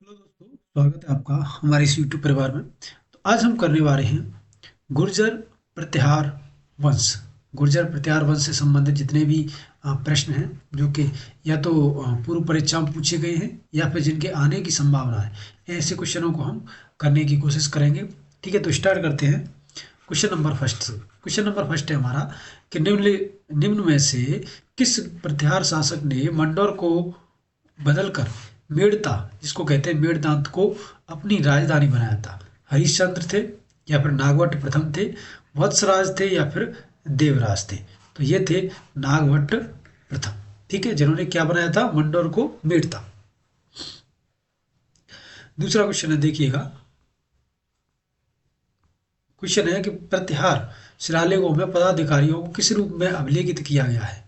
Hello दोस्तों, स्वागत है आपका हमारे इस यूट्यूब परिवार में। तो आज हम करने वाले हैं गुर्जर प्रतिहार वंश। गुर्जर प्रतिहार वंश से संबंधित जितने भी प्रश्न हैं जो कि या तो पूर्व परीक्षा में पूछे गए हैं या फिर जिनके आने की संभावना है, ऐसे क्वेश्चनों को हम करने की कोशिश करेंगे। ठीक है, तो स्टार्ट करते हैं क्वेश्चन नंबर फर्स्ट से। क्वेश्चन नंबर फर्स्ट है हमारा कि निम्न में से किस प्रतिहार शासक ने मंडोर को बदलकर मेड़ता, जिसको कहते हैं मेड़तांत को अपनी राजधानी बनाया था? हरिश्चंद्र थे या फिर नागभट्ट प्रथम थे, वत्सराज थे या फिर देवराज थे? तो ये थे नागभट्ट प्रथम। ठीक है, जिन्होंने क्या बनाया था? मंडोर को मेड़ता। दूसरा क्वेश्चन है, देखिएगा। क्वेश्चन है कि प्रतिहार शिलालेखों में पदाधिकारियों को किस रूप में अभिलेखित किया गया है?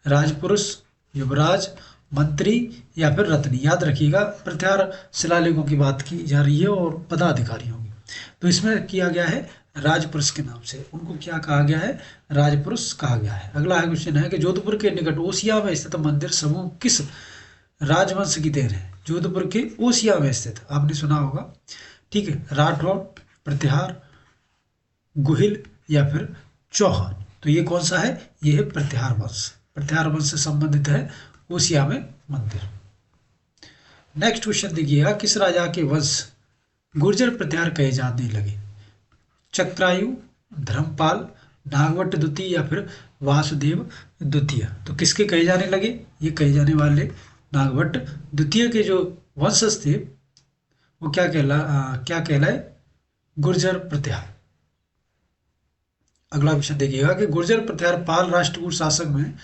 राजपुरुष, युवराज, मंत्री या फिर रत्नी? याद रखिएगा, प्रतिहार शिलालेखों की बात की जा रही है और पदाधिकारियों की। तो इसमें किया गया है राजपुरुष के नाम से, उनको क्या कहा गया है? राजपुरुष कहा गया है। अगला क्वेश्चन है कि जोधपुर के निकट ओसिया में स्थित मंदिर समूह किस राजवंश की देन है? जोधपुर के ओसिया में स्थित, आपने सुना होगा। ठीक है, राठौर, प्रतिहार, गुहिल या फिर चौहान? तो ये कौन सा है? ये है प्रतिहार वंश। प्रतिहार वंश से संबंधित है ओसिया में मंदिर। नेक्स्ट क्वेश्चन देखिएगा, किस राजा के वंश गुर्जर प्रतिहार कहे जाने लगे? चक्रायु, धर्मपाल, नागवट द्वितीय या फिर वासुदेव द्वितीय? तो किसके कहे जाने लगे? ये कहे जाने वाले नागवट द्वितीय के जो वंशज थे वो क्या कहलाए? गुर्जर प्रतिहार। अगला क्वेश्चन देखिएगा कि गुर्जर प्रतिहार पाल राष्ट्रकूट शासक में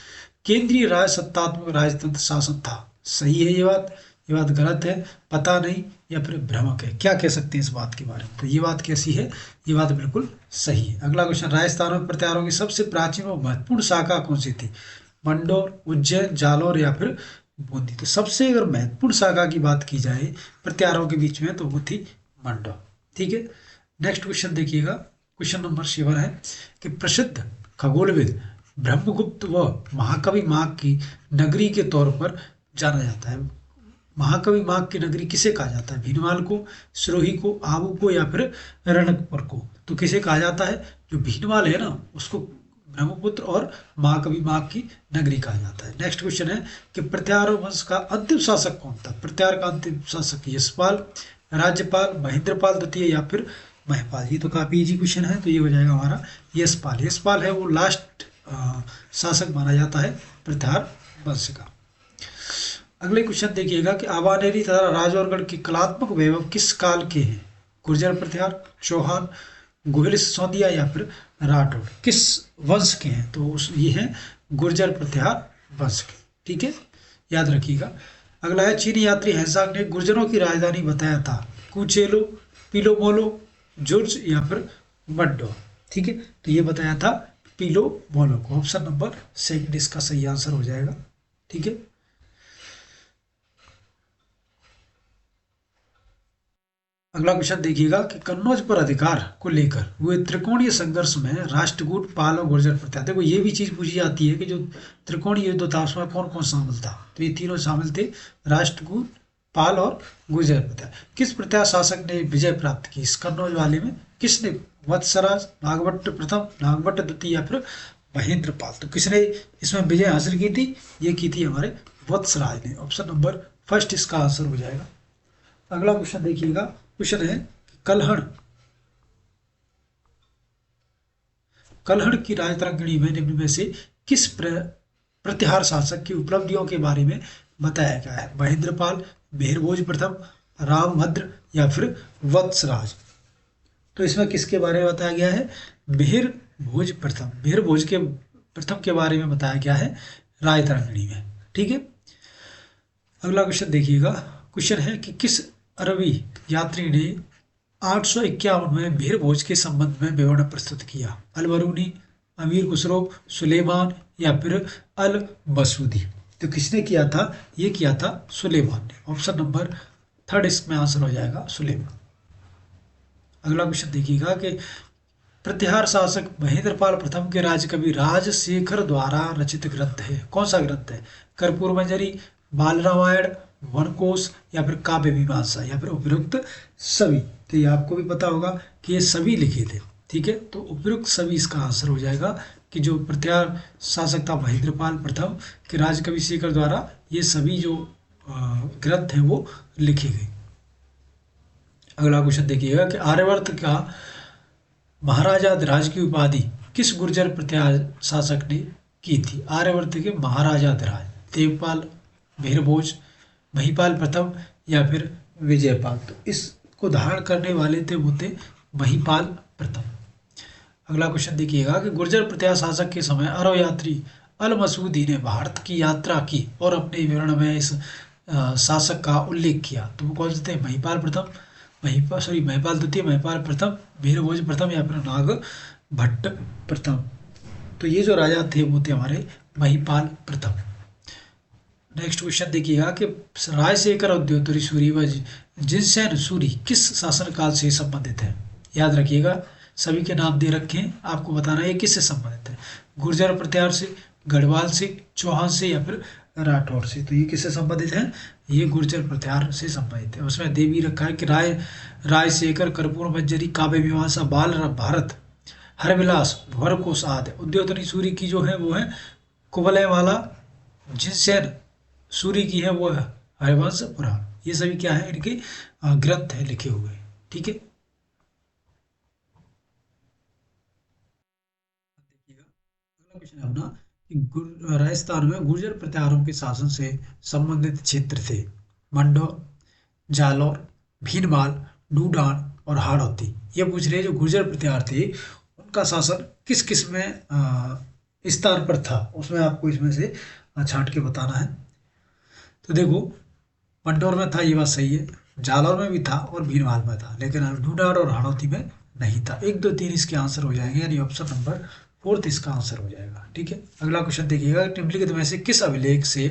केंद्रीय राज सत्तात्मक राजतंत्र शासन था। सही है ये बात? ये बात गलत है, पता नहीं या फिर भ्रामक है? क्या कह सकते हैं इस बात के बारे में? तो ये बात कैसी है? ये बात बिल्कुल सही है। अगला क्वेश्चन, राजस्थान में प्रतिहारों की सबसे प्राचीन और महत्वपूर्ण शाखा कौन सी थी? मंडोर, उज्जैन, जालौर या फिर बूंदी? तो सबसे अगर महत्वपूर्ण शाखा की बात की जाए प्रतिहारों के बीच में तो वो थी मंडोर। ठीक है, नेक्स्ट क्वेश्चन देखिएगा। क्वेश्चन नंबर 7 है कि प्रसिद्ध खगोलविद ब्रह्मगुप्त व महाकवि माघ की नगरी के तौर पर जाना जाता है। महाकवि माघ की नगरी किसे कहा जाता है? भीनमाल को, सिरोही को, आबू को या फिर रणकपुर को? तो किसे कहा जाता है? जो भीनमाल है ना, उसको ब्रह्मपुत्र और महाकवि माघ की नगरी कहा जाता है। नेक्स्ट क्वेश्चन है कि प्रतिहार वंश का अंतिम शासक कौन था? प्रतिहार का अंतिम शासक यशपाल, राज्यपाल, महेंद्रपाल द्वितीय या फिर महिपाल? ये तो काफी इजी क्वेश्चन है, तो ये हो जाएगा हमारा यशपाल। यशपाल है वो लास्ट शासक माना जाता है प्रतिहार वंश का। अगले क्वेश्चन देखिएगा कि आवानेरी तथा राजौरगढ़ की कलात्मक वैभव किस काल के हैं? गुर्जर प्रतिहार, चौहान, गुहिल सिसोदिया या फिर राठौड़? किस वंश के हैं? तो ये है गुर्जर प्रतिहार वंश के। ठीक है, याद रखिएगा। अगला है, चीनी यात्री हैंसांग ने गुर्जरों की राजधानी बताया था? कुचेलो, पिलोमोलो, जुर्ज या फिर मड्डो? ठीक है, तो ये बताया था पीलो मोलो को। ऑप्शन नंबर सेकंड इसका सही आंसर हो जाएगा। ठीक है, अगला क्वेश्चन देखिएगा कि कन्नौज पर अधिकार को लेकर हुए त्रिकोणीय संघर्ष में राष्ट्रकूट, पाल और गुर्जर प्रतिहार? देखो, ये भी चीज पूछी जाती है कि जो त्रिकोणीय युद्ध था उसमें कौन कौन शामिल था? तो ये तीनों शामिल थे, राष्ट्रकूट, पाल और गुर्जर प्रतिहार। किस प्रतिहार शासक ने विजय प्राप्त की इस कन्नौज वाले में? किसने? वत्सराज, नागभट्ट प्रथम, नागभट्ट द्वितीय या फिर महेंद्रपाल? तो किसने इसमें विजय हासिल की थी? ये की थी हमारे वत्सराज ने। ऑप्शन नंबर फर्स्ट इसका आंसर हो जाएगा। अगला क्वेश्चन देखिएगा। क्वेश्चन है, कलहड़ कलहड़ की राजतरंगिणी में निम्न में से किस प्रतिहार शासक की उपलब्धियों के बारे में बताया गया है? महेंद्रपाल, मेहरभोज प्रथम, रामभद्र या फिर वत्सराज? तो इसमें किसके बारे में बताया गया है? मेहरभोज प्रथम। मेहरभोज के प्रथम के बारे में बताया गया है राजतरंगिणी में। ठीक है, अगला क्वेश्चन देखिएगा। क्वेश्चन है कि किस अरबी यात्री ने 851 में मेहरभोज के संबंध में विवरण प्रस्तुत किया? अल बरूनी, अमीर खुसरो, सुलेमान या फिर अल मसूदी? तो किसने किया था? ये किया था सुलेमान ने। ऑप्शन नंबर थर्ड इसमें आंसर हो जाएगा सुलेमान। अगला क्वेश्चन देखिएगा कि प्रतिहार शासक महेंद्रपाल प्रथम के राजकवि राजशेखर द्वारा रचित ग्रंथ है? कौन सा ग्रंथ है? कर्पूर मंजरी, बाल रामायण, वनकोश या फिर काव्य मीमांसा या फिर उपयुक्त सभी। तो ये आपको भी पता होगा कि ये सभी लिखे थे। ठीक है, तो उपयुक्त सभी इसका आंसर हो जाएगा कि जो प्रत्यार शासक था महेंद्रपाल प्रथम के राजकवि शेखर द्वारा ये सभी जो ग्रंथ हैं वो लिखे गए। अगला क्वेश्चन देखिएगा कि आर्यवर्त का महाराजाधिराज की उपाधि किस गुर्जर प्रत्यार शासक ने की थी? आर्यवर्त के महाराजाधिराज देवपाल, भीरभोज, महिपाल प्रथम या फिर विजयपाल। तो इसको धारण करने वाले थे वो थे महिपाल प्रथम। अगला क्वेश्चन देखिएगा कि गुर्जर प्रत्यार शासक के समय अरब यात्री अल मसूदी ने भारत की यात्रा की और अपने विवरण में इस शासक का उल्लेख किया। तो वो कौन से थे? महिपाल प्रथम, महिपाल द्वितीय, महिपाल प्रथम, भीरभोज प्रथम या फिर नाग भट्ट प्रथम। तो ये जो राजा थे वो थे हमारे महिपाल प्रथम। नेक्स्ट क्वेश्चन देखिएगा कि राजशेखर और द्योतरी सूरी व जिनसेन सूरी किस शासनकाल से संबंधित है? याद रखिएगा सभी के नाम दे रखे हैं, आपको बताना है किससे संबंधित है। गुर्जर प्रत्यार से, गढ़वाल से, चौहान से या फिर राठौर से। तो ये किससे संबंधित है? ये गुर्जर प्रत्यार से संबंधित है। उसमें दे भी रखा है कि रायशेखर, कर्पूर मंजरी, काव्य मीमांसा, बाल भारत, हरविलास, भवरकोश आदि। उद्योतनी सूरी की जो है वो है कुवलय वाला, जिनसेन सूरी की है वो है हरिवंश पुराण। ये सभी क्या है? इनके ग्रंथ है लिखे हुए। ठीक है, देखिएगा अगला क्वेश्चन है अपना कि राजस्थान में गुर्जर प्रत्यारों के शासन से संबंधित क्षेत्र थे मंडौर, जालौर, भीनमाल, डूडान और हाड़ौती। ये पूछ रहे हैं जो गुर्जर प्रत्यार थे उनका शासन किस किस में स्थान पर था, उसमें आपको इसमें से छांट के बताना है। तो देखो मंडौर में था, ये बात सही है, जालौर में भी था और भीनमाल में था, लेकिन डूडान और हाड़ौती में नहीं था। 1, 2, 3 इसके आंसर हो जाएंगे, यानी ऑप्शन नंबर 4 इसका आंसर हो जाएगा। ठीक है, अगला क्वेश्चन देखिएगा निम्नलिखित में से किस अभिलेख से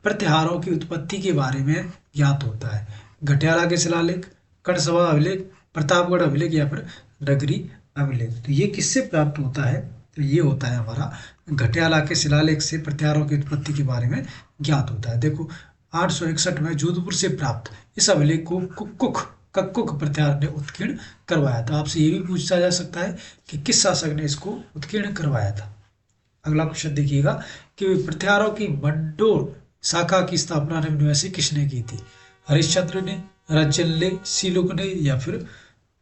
प्रत्याहारों की उत्पत्ति के बारे में ज्ञात होता है? घटियाला के शिलालेख, कटसभा अभिलेख, प्रतापगढ़ अभिलेख या फिर नगरी अभिलेख। तो ये किससे प्राप्त होता है? तो ये होता है हमारा घटियाला के शिलालेख से प्रत्याहारों की उत्पत्ति के बारे में ज्ञात होता है। देखो 861 में जोधपुर से प्राप्त इस अभिलेख को कक्कुक प्रत्यार ने उत्कीर्ण करवाया था। आपसे ये भी पूछा जा सकता है कि किस शासक ने इसको उत्कीर्ण करवाया था। अगला क्वेश्चन देखिएगा कि प्रत्यारों की मंडोर शाखा की स्थापना निम्न में से किसने की थी? हरिश्चंद्र ने, रज्जल ने, सीलुक ने या फिर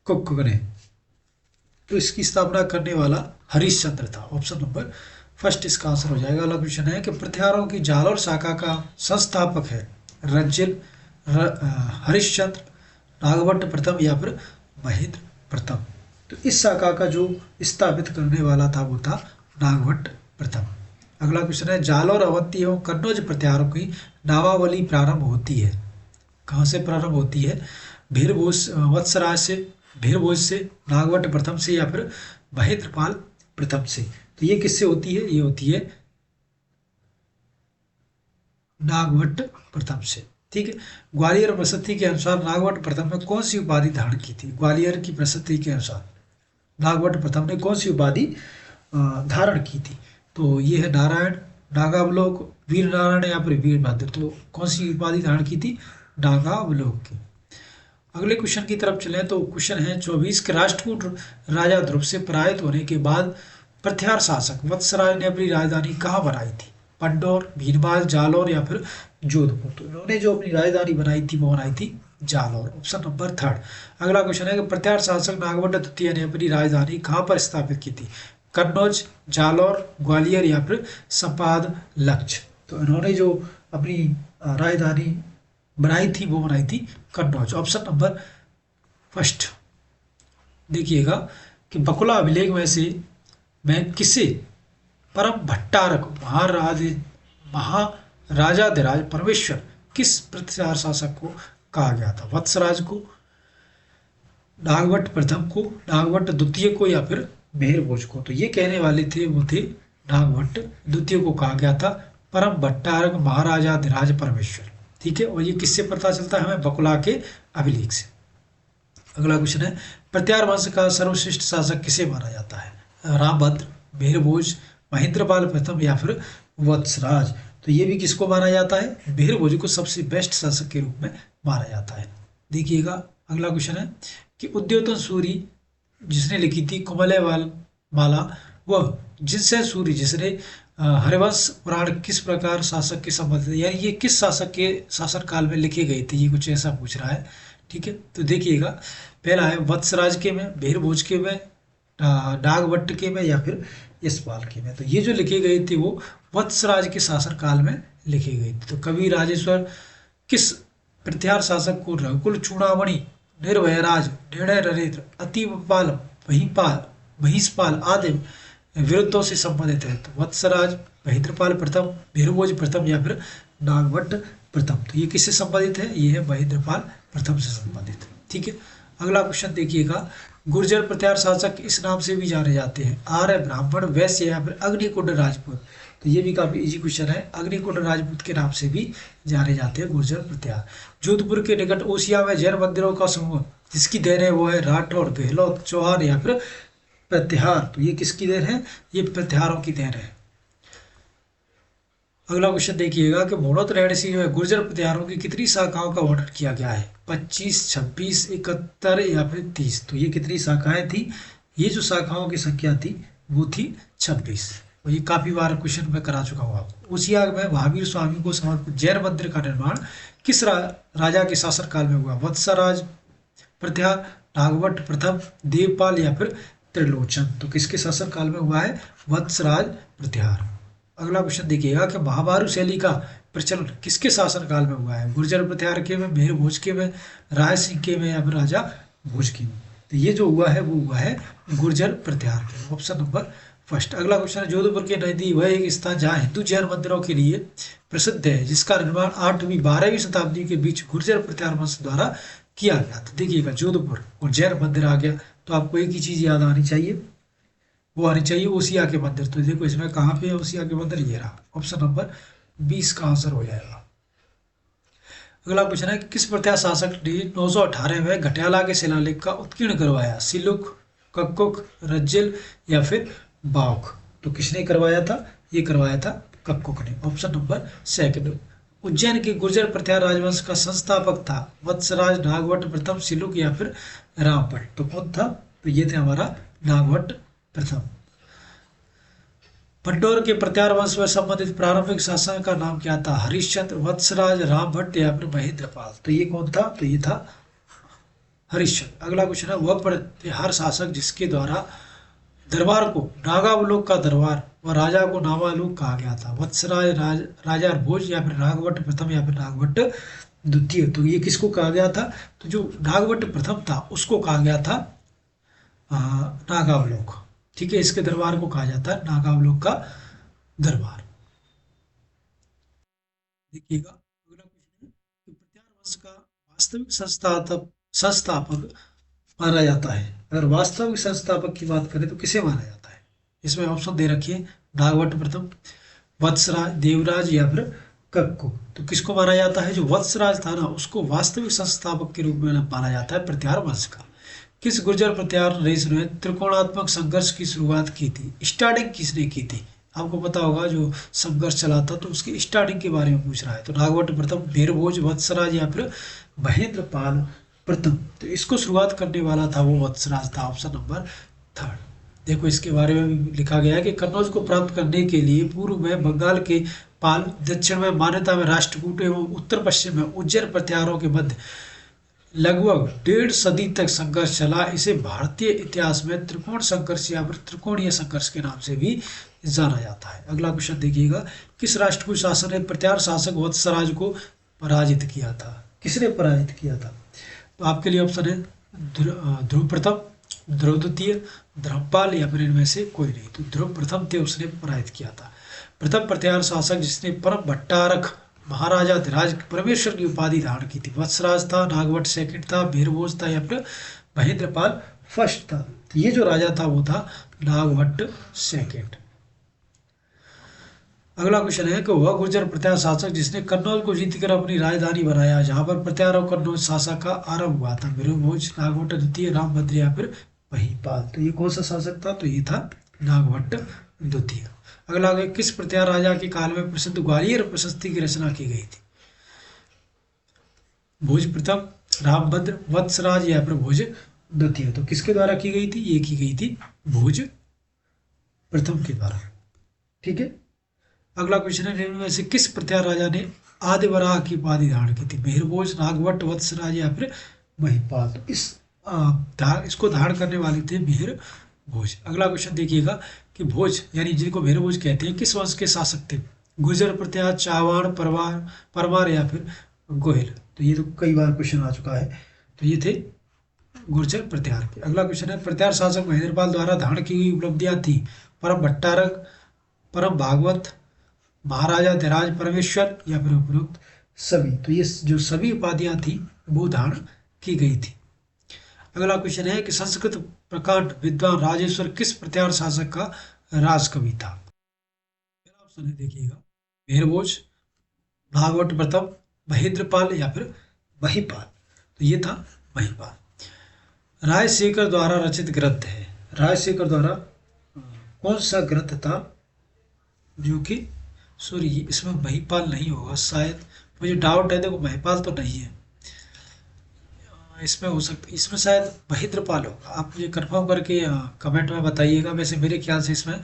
कुक्कुक ने। तो इसकी स्थापना करने वाला हरिश्चंद्र था। ऑप्शन नंबर 1 इसका आंसर हो जाएगा। अगला क्वेश्चन है कि प्रत्यारों की जालौर शाखा का संस्थापक है रज्जल, हरिश्चंद्र, नागभट्ट प्रथम या फिर महेंद्र प्रथम। तो इस शाखा का जो स्थापित करने वाला था वो था नागभट्ट प्रथम। अगला क्वेश्चन है जालौर, अवंती एवं कन्नौज प्रत्यारों की नामावली प्रारंभ होती है, कहाँ से प्रारंभ होती है? भीरभोज वत्सराज से, भीरभोज से, नागभट्ट प्रथम से या फिर महेंद्रपाल प्रथम से। तो ये किससे होती है? ये होती है नागभट्ट प्रथम से। ठीक है, ग्वालियर प्रशस्ति के अनुसार नागभट्ट प्रथम ने कौन सी उपाधि धारण की थी? ग्वालियर की प्रशस्ति के अनुसार नागभट्ट प्रथम ने कौन सी उपाधि धारण की थी? तो ये है नारायण, नागावलोक, वीर नारायण या फिर वीरभद्र। तो कौन सी उपाधि धारण की थी? नागावलोक की। अगले क्वेश्चन की तरफ चलें तो क्वेश्चन है 24 के राष्ट्रकूट राजा ध्रुव से पराजित होने के बाद प्रत्यार शासक वत्सराय ने अपनी राजधानी कहाँ बनाई थी? पंडौर, भीनमाल, जालौर या फिर जोधपुर। तो इन्होंने जो अपनी राजधानी बनाई थी वो बनाई थी जालौर। Option number 3। अगला क्वेश्चन है कि प्रत्यार शासक नागभट्ट द्वितीय ने अपनी राजधानी कहाँ पर स्थापित की थी? कन्नौज, जालौर, ग्वालियर या फिर संपाद लक्ष्य। तो इन्होंने जो अपनी राजधानी बनाई थी वो बनाई थी कन्नौज। ऑप्शन नंबर 1 देखिएगा कि बकुला अभिलेख में से मैं किसे परम भट्टारक महाराजाधिराज परमेश्वर किस प्रत्यार शासक को कहा गया था? वत्सराज को, नागभट्ट प्रथम को, नागभट्ट द्वितीय को या फिर मेहरभोज को। तो ये कहने वाले थे वो थे नागभट्ट द्वितीय को कहा गया था परम भट्टारक महाराजाधिराज परमेश्वर। ठीक है, और ये किससे पता चलता है हमें? बकुला के अभिलेख से। अगला क्वेश्चन है प्रत्यार वंश का सर्वश्रेष्ठ शासक किसे माना जाता है? रामभद्र, मेहरभोज, महेंद्रपाल प्रथम या फिर वत्सराज। तो तो ये भी किसको माना जाता है, बहिर्भोज को सबसे बेस्ट शासक के रूप में माना जाता है। देखिएगा अगला क्वेश्चन है कि उद्योतन सूरी जिसने लिखी थी कुमलेवाल माला, वह जिनसे सूरी जिसने हरिवंश पुराण किस प्रकार शासक के संबंधित, यानी ये किस शासक के शासनकाल में लिखे गए थे, ये कुछ ऐसा पूछ रहा है। ठीक है, तो देखिएगा पहला है वत्सराज के में, बहिर्भोज के में, नागभट्ट के में या फिर यशपाल के में। तो ये जो लिखे गए थे वो वत्सराज के शासनकाल में लिखे गए थे। तो कवि राजेश्वर किस प्रत्यार शासक को रघुकुल चूड़ामणि, निर्भयराज, निर्णय नरेंद्र, अतिपाल, महिषपाल आदि विरुद्धों से संबंधित है? तो वत्सराज, महेंद्रपाल प्रथम, बहिर्भोज प्रथम या फिर नागभट्ट प्रथम। तो ये किससे संबंधित है, ये है महेंद्रपाल प्रथम से संबंधित। ठीक है, अगला क्वेश्चन देखिएगा, गुर्जर प्रत्यार शासक इस नाम से भी जाने जाते हैं? आर्य, ब्राह्मण, वैश्य या फिर अग्निकुंड राजपूत। तो ये भी काफी इजी क्वेश्चन है, अग्निकुंड राजपूत के नाम से भी जाने जाते हैं गुर्जर प्रत्यार। जोधपुर के निकट ओसिया में जैन मंदिरों का समूह जिसकी देन है वो है राठौर, गहलोत, चौहान या फिर प्रत्याहार। तो ये किसकी देन है, ये प्रत्याहारों की देन है। अगला क्वेश्चन देखिएगा कि मोहम्मद रेडसी में गुर्जर प्रत्याहारों की कितनी शाखाओं का वर्णन किया गया है? 25, 26, 71 या फिर 30। तो ये कितनी शाखाएं थी, ये जो शाखाओं की संख्या थी वो थी 26। और ये काफी बार क्वेश्चन में करा चुका हूँ आपको। उसिया में महावीर स्वामी को समर्पित जैन मंदिर का निर्माण किस राजा के शासनकाल में हुआ? वत्सराज प्रत्याहार, नागभट्ट प्रथम, देवपाल या फिर त्रिलोचन। तो किसके शासनकाल में हुआ है? वत्सराज प्रत्याहार। अगला क्वेश्चन देखिएगा कि महामारू शैली का प्रचलन किसके शासनकाल में हुआ है? गुर्जर प्रत्याहार के में, बहिर्भोज के में, राय सिंह के में या फिर राजा भोज के में। तो ये जो हुआ है वो हुआ है गुर्जर प्रत्याहार के, ऑप्शन नंबर फर्स्ट। अगला क्वेश्चन है, जोधपुर के नजदीक वह एक स्थान जहाँ हिंदू जैन मंदिरों के लिए प्रसिद्ध है जिसका निर्माण 8वीं 12वीं शताब्दी के बीच गुर्जर प्रत्याहार वंश द्वारा किया गया। तो देखिएगा जोधपुर और जैन मंदिर आ गया, तो आपको एक ही चीज याद आनी चाहिए, वो आनी चाहिए ओसिया के मंदिर। तो देखो इसमें कहाँ पे है ओसिया के मंदिर, ये रहा, ऑप्शन नंबर 20 का आंसर हो जाएगा। अगला क्वेश्चन है, किस प्रत्यार शासक ने 918 में घटियाला के शिलालेख का उत्कीर्ण करवाया? सिलुक, कक्कुक, रज्जिल या फिर बाउक। तो किसने करवाया था? ये करवाया था कक्कुक ने, ऑप्शन नंबर सेकंड। उज्जैन के गुर्जर प्रत्यार राजवंश का संस्थापक था? वत्सराज, नागभट्ट प्रथम, सिलुक या फिर रामभट्ट। तो कौन था? तो ये थे हमारा नागभट्ट प्रथम। पंडौर के प्रत्यार वंश में संबंधित प्रारंभिक शासक का नाम क्या था? हरिश्चंद्र, वत्सराज, रामभट्ट या फिर महेंद्रपाल। तो ये कौन था? तो ये था हरिश्चंद्र। अगला क्वेश्चन है, वह प्रत्याहार शासक जिसके द्वारा दरबार को नागावलोक का दरबार व राजा को नागावलोक कहा गया था? वत्सराज, राजा भोज या फिर नागभट्ट प्रथम या फिर नागभट्ट द्वितीय। तो ये किसको कहा गया था? तो जो नागभट्ट प्रथम था उसको कहा गया था नागावलोक। ठीक है, इसके दरबार को कहा जाता है नागावलोक का दरबार। देखिएगा अगला क्वेश्चन है कि प्रत्यार वंश का वास्तविक संस्थापक माना जाता है? अगर वास्तविक संस्थापक की बात करें तो किसे माना जाता है? इसमें ऑप्शन दे रखिए, नागभट्ट प्रथम, वत्सराज, देवराज या फिर कक्कु। तो किसको माना जाता है? जो वत्सराज था ना उसको वास्तविक संस्थापक के रूप में माना जाता है प्रत्यार वंश का। किस गुर्जर प्रत्यार नरेश ने त्रिकोणात्मक संघर्ष की शुरुआत की थी? स्टार्टिंग किसने की थी? आपको पता होगा जो संघर्ष चला था तो उसकी स्टार्टिंग के बारे में पूछ रहा है। तो नागभट्ट प्रथम, बहिर्भोज, वत्सराज या फिर महेंद्रपाल प्रथम। तो इसको शुरुआत करने वाला था वो वत्सराज था, ऑप्शन नंबर थर्ड। देखो इसके बारे में भी लिखा गया है कि कन्नौज को प्राप्त करने के लिए पूर्व में बंगाल के पाल, दक्षिण में मान्यता में राष्ट्रकूट एवं उत्तर पश्चिम में उज्जैन प्रत्याहारों के मध्य लगभग 1.5 सदी तक संघर्ष चला। इसे भारतीय इतिहास में त्रिकोण संघर्ष या फिर त्रिकोणीय संघर्ष के नाम से भी जाना जाता है। अगला क्वेश्चन देखिएगा, किस राष्ट्रकूट शासक ने प्रत्यार शासक वत्सराज को पराजित किया था? किसने पराजित किया था? तो आपके लिए ऑप्शन है ध्रुव प्रथम, ध्रुव द्वितीय, धर्मपाल या फिर इनमें से कोई नहीं। तो ध्रुव प्रथम थे, उसने पराजित किया था। प्रथम प्रत्यार शासक जिसने परम भट्टारक महाराजा धिराज परमेश्वर की उपाधि धारण की थी? वत्सराज था, नागभट्ट सेकंड था, बहिर्भोज था या फिर महेंद्रपाल फर्स्ट था? तो ये जो राजा था वो था नागभट्ट सेकंड। अगला क्वेश्चन है कि वह गुर्जर प्रत्यार शासक जिसने कन्नौज को जीतकर अपनी राजधानी बनाया, जहां पर प्रत्यार और कन्नौज शासक का आरंभ हुआ था? बहिर्भोज, नागभट्ट द्वितीय, रामभद्र या फिर महिपाल। तो ये कौन सा शासक था? तो ये था नागभट्ट द्वितीय। अगला है किस प्रत्यार राजा के काल में प्रसिद्ध ग्वालियर प्रशस्ति की रचना की गई थी? भोज प्रथम, रामभद्र, वत्सराज या फिर भोज द्वितीय। तो किसके द्वारा की गई थी? ये की गई थी भोज प्रथम के द्वारा। ठीक है। अगला क्वेश्चन है निम्न में से किस प्रत्यार राजा ने आदिवराह की उपाधि धारण की थी? मिहिरभोज, नागवट, वत्सराज या फिर महिपाल। तो इसको धारण करने वाले थे मिहिर भोज। अगला क्वेश्चन देखिएगा कि भोज यानी जिनको मिहिर भोज कहते हैं किस वंश के शासक थे? गुर्जर प्रत्यार, चावड़, परमार या फिर गोहिल। तो ये तो कई बार क्वेश्चन आ चुका है। तो ये थे गुर्जर प्रत्यार के। अगला क्वेश्चन है प्रत्यार शासक महेंद्रपाल द्वारा धारण की गई उपलब्धियां थी? परम भट्टारक, परम भागवत, महाराजा धीराज परमेश्वर या फिर उपरोक्त सभी। तो ये जो सभी उपाधियां थी वो धारण की गई थी। अगला क्वेश्चन है कि संस्कृत प्रकांड विद्वान राजेश्वर किस प्रत्यार शासक का राजकवि था? पहला ऑप्शन है देखिएगा मिहिरभोज, भागवत प्रथम, महेंद्रपाल या फिर महिपाल। तो ये था महिपाल। रायशेखर द्वारा रचित ग्रंथ है। रायशेखर द्वारा कौन सा ग्रंथ था जो कि सॉरी इसमें महिपाल नहीं होगा शायद, मुझे डाउट है। देखो महिपाल तो नहीं है इसमें, हो सकता इसमें शायद महेंद्रपाल होगा। आप मुझे कंफर्म करके कमेंट में बताइएगा। वैसे मेरे ख्याल से इसमें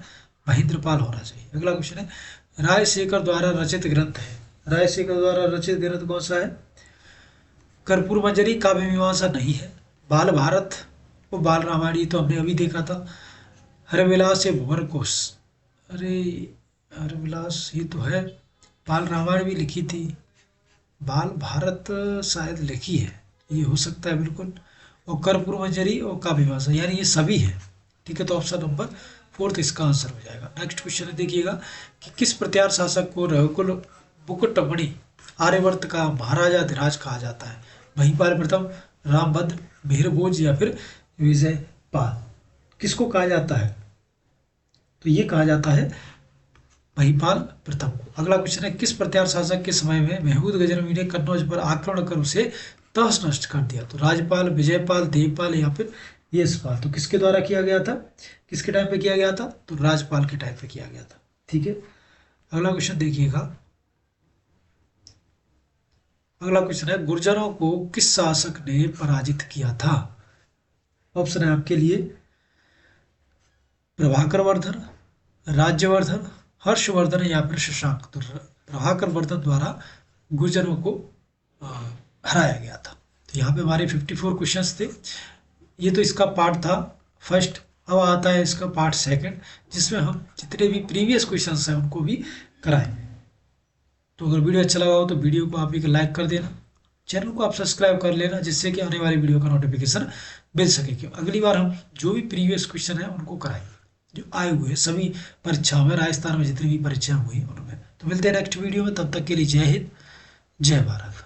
महेंद्रपाल होना चाहिए। अगला क्वेश्चन है रायशेखर द्वारा रचित ग्रंथ है। रायशेखर द्वारा रचित ग्रंथ कौन सा है? कर्पूर मंजरी काव्य मीमांसा नहीं है। बाल भारत वो बाल रामायण ये तो हमने अभी देखा था। हरविलास या भुवन कोश, अरे हरविलास ये तो है। बाल रामायण भी लिखी थी, बाल भारत शायद लिखी है, ये हो सकता है बिल्कुल। और कर्पूर मंजरी और काव्य मीमांसा यानी ये सभी है। ठीक है, तो ऑप्शन नंबर 4 इसका आंसर हो जाएगा। नेक्स्ट क्वेश्चन है देखिएगा कि किस प्रत्यार शासक को रघुकुल मुकुटमणि आर्यवर्त का महाराजा धीराज कहा जाता है? महिपाल प्रथम, रामभद्र, मिहिरभोज या फिर विजयपाल। किसको कहा जाता है? तो ये कहा जाता है महिपाल प्रथम। अगला क्वेश्चन है किस प्रत्यार शासक के समय में महमूद गजनवी ने कन्नौज पर आक्रमण कर उसे तहस नष्ट कर दिया? तो राजपाल, विजयपाल, देवपाल या फिर यशपाल। तो किसके द्वारा किया गया था? किसके टाइम पे किया गया था? तो राजपाल के टाइम पे किया गया था। ठीक है। अगला क्वेश्चन देखिएगा। अगला क्वेश्चन है गुर्जरों को किस शासक ने पराजित किया था? ऑप्शन है आपके लिए प्रभाकर वर्धन, राज्यवर्धन, हर्षवर्धन या फिर शशांक। तो प्रभाकर वर्धन द्वारा गुर्जरों को हराया गया था। तो यहाँ पे हमारे 54 क्वेश्चंस थे। ये तो इसका पार्ट था फर्स्ट। अब आता है इसका पार्ट सेकंड जिसमें हम जितने भी प्रीवियस क्वेश्चंस हैं उनको भी कराएंगे। तो अगर वीडियो अच्छा लगा हो तो वीडियो को आप एक लाइक कर देना, चैनल को आप सब्सक्राइब कर लेना जिससे कि आने वाली वीडियो का नोटिफिकेशन मिल सके। कि अगली बार हम जो भी प्रीवियस क्वेश्चन है उनको कराएंगे जो आए हुए हैं सभी परीक्षाओं में, राजस्थान में जितनी भी परीक्षाएं हुई उनमें। तो मिलते हैं नेक्स्ट वीडियो में, तब तक के लिए जय हिंद, जय भारत।